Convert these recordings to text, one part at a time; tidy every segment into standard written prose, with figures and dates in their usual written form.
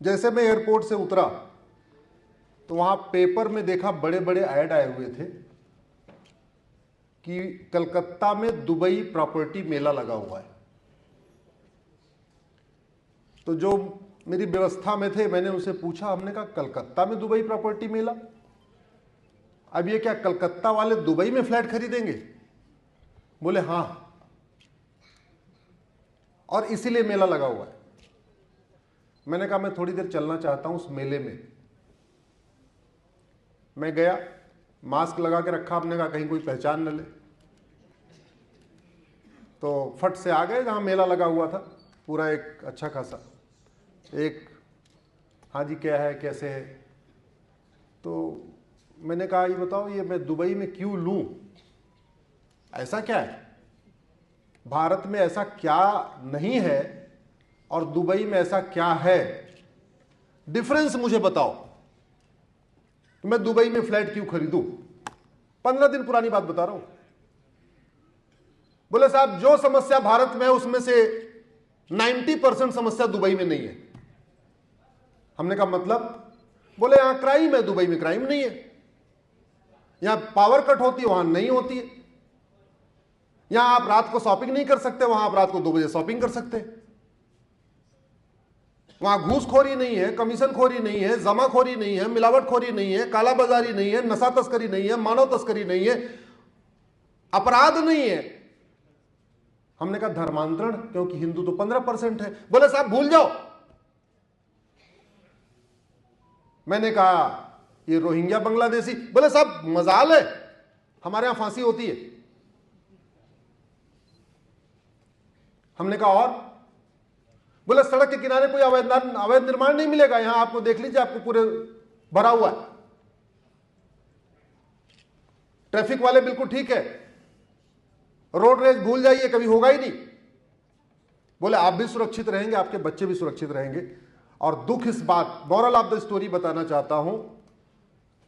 जैसे मैं एयरपोर्ट से उतरा तो वहां पेपर में देखा, बड़े बड़े ऐड आए हुए थे कि कलकत्ता में दुबई प्रॉपर्टी मेला लगा हुआ है। तो जो मेरी व्यवस्था में थे, मैंने उनसे पूछा, हमने कहा कलकत्ता में दुबई प्रॉपर्टी मेला, अब ये क्या कलकत्ता वाले दुबई में फ्लैट खरीदेंगे? बोले हां, और इसीलिए मेला लगा हुआ है। मैंने कहा मैं थोड़ी देर चलना चाहता हूं उस मेले में। मैं गया, मास्क लगा के रखा, हमने कहा कहीं कोई पहचान न ले। तो फट से आ गए जहां मेला लगा हुआ था, पूरा एक अच्छा खासा एक, हाँ जी क्या है, कैसे है। तो मैंने कहा ये बताओ, ये मैं दुबई में क्यों लूं, ऐसा क्या है, भारत में ऐसा क्या नहीं है और दुबई में ऐसा क्या है, डिफरेंस मुझे बताओ, तो मैं दुबई में फ्लैट क्यों खरीदूं। 15 दिन पुरानी बात बता रहा हूं। बोले साहब जो समस्या भारत में है उसमें से 90% समस्या दुबई में नहीं है। हमने कहा मतलब? बोले यहां क्राइम है, दुबई में क्राइम नहीं है। यहां पावर कट होती है, वहां नहीं होती है। यहां आप रात को शॉपिंग नहीं कर सकते, वहां आप रात को 2 बजे शॉपिंग कर सकते हैं। वहां घूसखोरी नहीं है, कमीशनखोरी नहीं है, जमाखोरी नहीं है, मिलावटखोरी नहीं है, कालाबाजारी नहीं है, नशा तस्करी नहीं है, मानव तस्करी नहीं है, अपराध नहीं है। हमने कहा धर्मांतरण, क्योंकि हिंदू तो 15% है। बोले साहब भूल जाओ। मैंने कहा ये रोहिंग्या बांग्लादेशी। बोले साहब मजाल है, हमारे यहां फांसी होती है। हमने कहा और? बोले सड़क के किनारे कोई अवैध निर्माण नहीं मिलेगा, यहां आपको देख लीजिए, आपको पूरे भरा हुआ है। ट्रैफिक वाले बिल्कुल ठीक है, रोड रेज भूल जाइए, कभी होगा ही नहीं। बोले आप भी सुरक्षित रहेंगे, आपके बच्चे भी सुरक्षित रहेंगे। और दुख इस बात, मॉरल ऑफ द स्टोरी बताना चाहता हूं,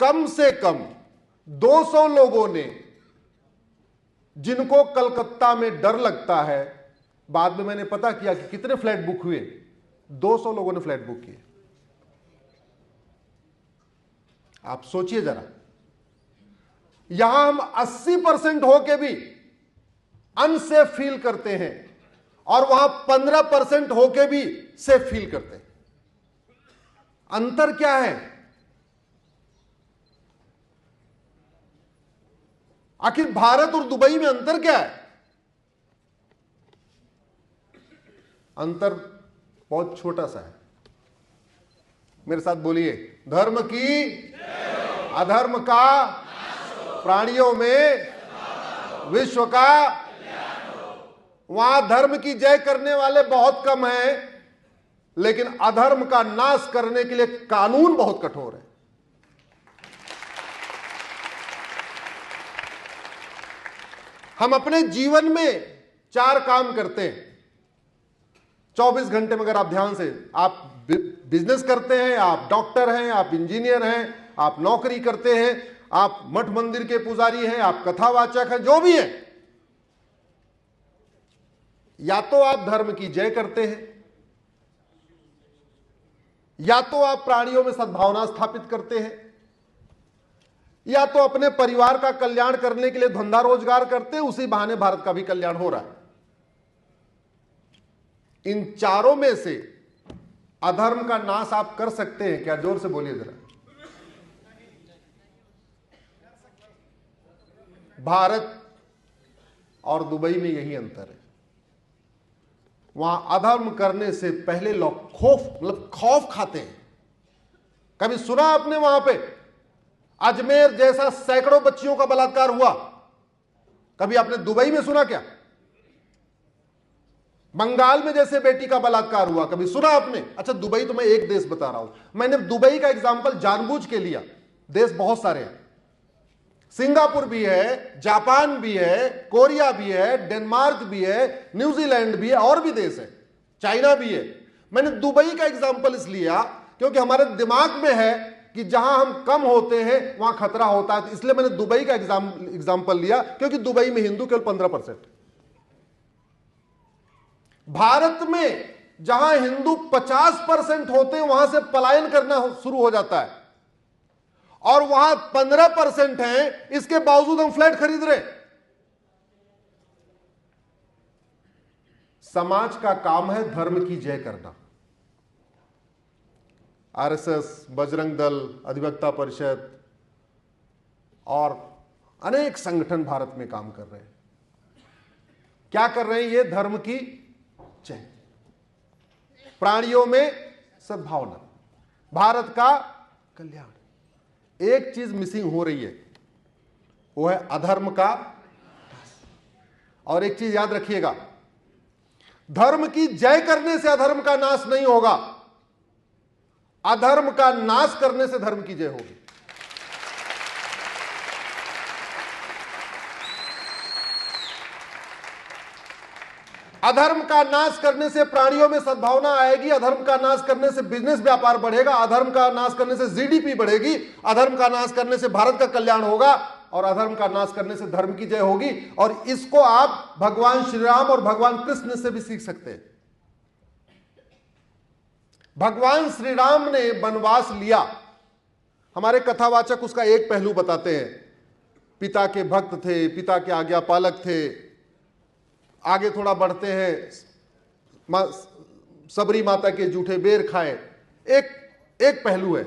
कम से कम 200 लोगों ने, जिनको कलकत्ता में डर लगता है, बाद में मैंने पता किया कि कितने फ्लैट बुक हुए, 200 लोगों ने फ्लैट बुक किए। आप सोचिए जरा, यहां हम 80% होके भी अनसेफ फील करते हैं और वहां 15% होके भी सेफ फील करते हैं। अंतर क्या है? आखिर भारत और दुबई में अंतर क्या है? अंतर बहुत छोटा सा है। मेरे साथ बोलिए, धर्म की अधर्म का प्राणियों में विश्व का। वहां धर्म की जय करने वाले बहुत कम हैं, लेकिन अधर्म का नाश करने के लिए कानून बहुत कठोर है। हम अपने जीवन में 4 काम करते हैं 24 घंटे में। अगर आप ध्यान से, आप बिजनेस करते हैं, आप डॉक्टर हैं, आप इंजीनियर हैं, आप नौकरी करते हैं, आप मठ मंदिर के पुजारी हैं, आप कथावाचक हैं, जो भी हैं, या तो आप धर्म की जय करते हैं, या तो आप प्राणियों में सद्भावना स्थापित करते हैं, या तो अपने परिवार का कल्याण करने के लिए धंधा रोजगार करते हैं। उसी बहाने भारत का भी कल्याण हो रहा है। इन चारों में से अधर्म का नाश आप कर सकते हैं क्या? जोर से बोलिए जरा। भारत और दुबई में यही अंतर है। वहां अधर्म करने से पहले लोग खौफ खाते हैं। कभी सुना आपने वहां पे अजमेर जैसा सैकड़ों बच्चियों का बलात्कार हुआ? कभी आपने दुबई में सुना क्या? बंगाल में जैसे बेटी का बलात्कार हुआ, कभी सुना आपने? अच्छा दुबई तो मैं एक देश बता रहा हूं, मैंने दुबई का एग्जांपल जानबूझ के लिया। देश बहुत सारे हैं, सिंगापुर भी है, जापान भी है, कोरिया भी है, डेनमार्क भी है, न्यूजीलैंड भी है, और भी देश है, चाइना भी है। मैंने दुबई का एग्जांपल इसलिए लिया क्योंकि हमारे दिमाग में है कि जहां हम कम होते हैं वहां खतरा होता है, इसलिए मैंने दुबई का एग्जांपल लिया, क्योंकि दुबई में हिंदू केवल 15%। भारत में जहां हिंदू 50% होते हैं वहां से पलायन करना शुरू हो जाता है, और वहां 15% हैं, इसके बावजूद हम फ्लैट खरीद रहे। समाज का काम है धर्म की जय करना। आरएसएस, बजरंग दल, अधिवक्ता परिषद और अनेक संगठन भारत में काम कर रहे हैं। क्या कर रहे हैं? ये धर्म की जय, प्राणियों में सद्भावना, भारत का कल्याण। एक चीज मिसिंग हो रही है, वो है अधर्म का। और एक चीज याद रखिएगा, धर्म की जय करने से अधर्म का नाश नहीं होगा, अधर्म का नाश करने से धर्म की जय होगी। अधर्म का नाश करने से प्राणियों में सद्भावना आएगी, अधर्म का नाश करने से बिजनेस व्यापार बढ़ेगा, अधर्म का नाश करने से जीडीपी बढ़ेगी, अधर्म का नाश करने से भारत का कल्याण होगा, और अधर्म का नाश करने से धर्म की जय होगी। और इसको आप भगवान श्री राम और भगवान कृष्ण से भी सीख सकते हैं। भगवान श्री राम ने वनवास लिया, हमारे कथावाचक उसका एक पहलू बताते हैं। पिता के भक्त थे, पिता के आज्ञा पालक थे। आगे थोड़ा बढ़ते हैं, सबरी माता के जूठे बेर खाए। एक पहलू है।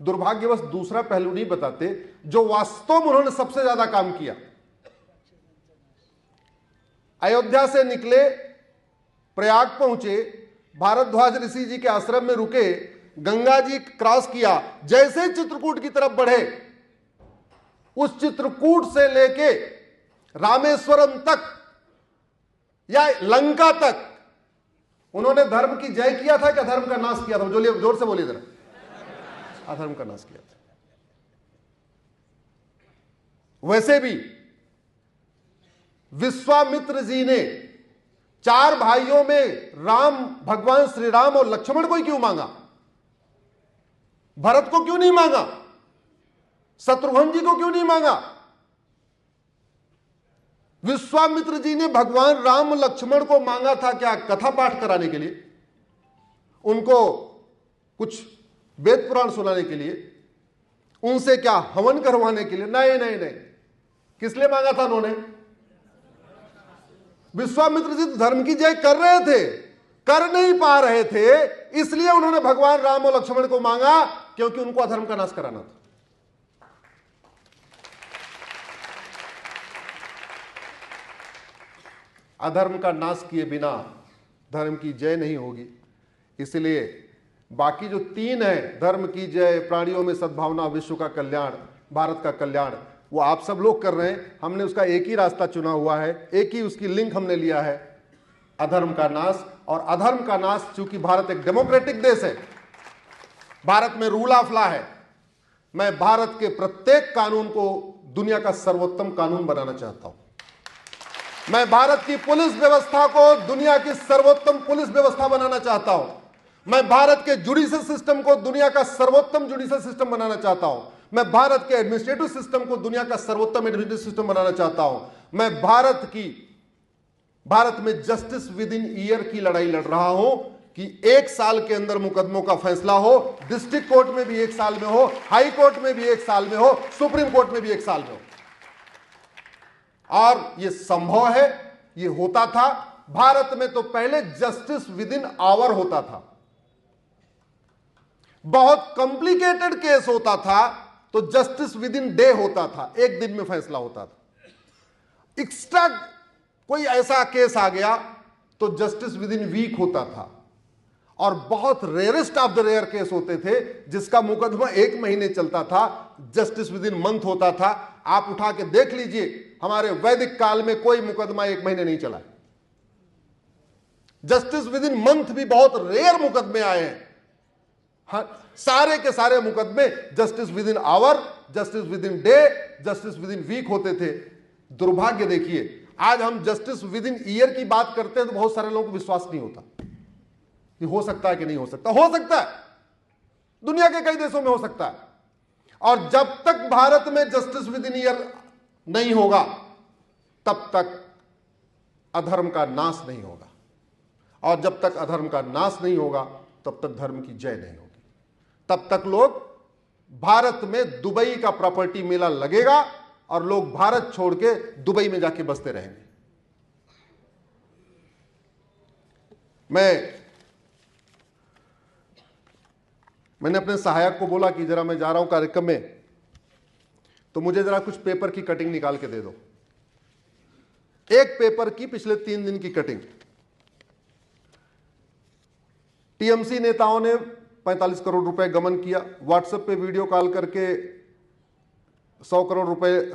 दुर्भाग्यवश दूसरा पहलू नहीं बताते, जो वास्तव में उन्होंने सबसे ज्यादा काम किया। अयोध्या से निकले, प्रयाग पहुंचे, भारद्वाज ऋषि जी के आश्रम में रुके, गंगा जी क्रॉस किया, जैसे चित्रकूट की तरफ बढ़े, उस चित्रकूट से लेके रामेश्वरम तक या लंका तक उन्होंने धर्म की जय किया था कि अधर्म का नाश किया था? जोर से बोलिए जरा। अधर्म का नाश किया था। वैसे भी विश्वामित्र जी ने 4 भाइयों में राम, भगवान श्री राम और लक्ष्मण को ही क्यों मांगा? भरत को क्यों नहीं मांगा? शत्रुघ्न जी को क्यों नहीं मांगा? विश्वामित्र जी ने भगवान राम लक्ष्मण को मांगा था क्या? कथा पाठ कराने के लिए, उनको कुछ वेद पुराण सुनाने के लिए, उनसे क्या हवन करवाने के लिए? नहीं नहीं नहीं। किस लिए मांगा था उन्होंने? विश्वामित्र जी तो धर्म की जय कर रहे थे, कर नहीं पा रहे थे, इसलिए उन्होंने भगवान राम और लक्ष्मण को मांगा, क्योंकि उनको अधर्म का नाश कराना था। अधर्म का नाश किए बिना धर्म की जय नहीं होगी। इसलिए बाकी जो 3 है, धर्म की जय, प्राणियों में सद्भावना, विश्व का कल्याण, भारत का कल्याण, वो आप सब लोग कर रहे हैं। हमने उसका एक ही रास्ता चुना हुआ है, एक ही उसकी लिंक हमने लिया है, अधर्म का नाश। और अधर्म का नाश, चूंकि भारत एक डेमोक्रेटिक देश है, भारत में रूल ऑफ लॉ है, मैं भारत के प्रत्येक कानून को दुनिया का सर्वोत्तम कानून बनाना चाहता हूं। मैं भारत की पुलिस व्यवस्था को दुनिया की सर्वोत्तम पुलिस व्यवस्था बनाना चाहता हूं। मैं भारत के जुडिशियल सिस्टम को दुनिया का सर्वोत्तम जुडिशियल सिस्टम बनाना चाहता हूं। मैं भारत के एडमिनिस्ट्रेटिव सिस्टम को दुनिया का सर्वोत्तम एडमिनिस्ट्रेटिव सिस्टम बनाना चाहता हूं। मैं भारत में जस्टिस विद इन ईयर की लड़ाई लड़ रहा हूं कि 1 साल के अंदर मुकदमों का फैसला हो, डिस्ट्रिक्ट कोर्ट में भी 1 साल में हो, हाई कोर्ट में भी 1 साल में हो, सुप्रीम कोर्ट में भी 1 साल में हो। और यह संभव है, यह होता था। भारत में तो पहले जस्टिस विद इन आवर होता था। बहुत कॉम्प्लिकेटेड केस होता था तो जस्टिस विद इन डे होता था, 1 दिन में फैसला होता था। एक्स्ट्रा कोई ऐसा केस आ गया तो जस्टिस विद इन वीक होता था। और बहुत rarest of the rare case होते थे जिसका मुकदमा 1 महीने चलता था, जस्टिस विद इन मंथ होता था। आप उठा के देख लीजिए, हमारे वैदिक काल में कोई मुकदमा 1 महीने नहीं चला। जस्टिस विद इन मंथ भी बहुत रेयर मुकदमे आए हैं। हाँ, सारे के सारे मुकदमे justice within hour, justice within day, justice within week होते थे। दुर्भाग्य देखिए, आज हम जस्टिस विद इन ईयर की बात करते हैं तो बहुत सारे लोगों को विश्वास नहीं होता कि हो सकता है कि नहीं हो सकता। हो सकता है, दुनिया के कई देशों में हो सकता है। और जब तक भारत में जस्टिस विद इन ईयर नहीं होगा, तब तक अधर्म का नाश नहीं होगा। और जब तक अधर्म का नाश नहीं होगा तब तक धर्म की जय नहीं होगी। तब तक लोग भारत में दुबई का प्रॉपर्टी मेला लगेगा और लोग भारत छोड़ के दुबई में जाके बसते रहेंगे। मैंने अपने सहायक को बोला कि जरा मैं जा रहा हूं कार्यक्रम में, तो मुझे जरा कुछ पेपर की कटिंग निकाल के दे दो। एक पेपर की पिछले 3 दिन की कटिंग। टीएमसी नेताओं ने 45 करोड़ रुपए गमन किया, व्हाट्सएप पे वीडियो कॉल करके 100 करोड़ रुपए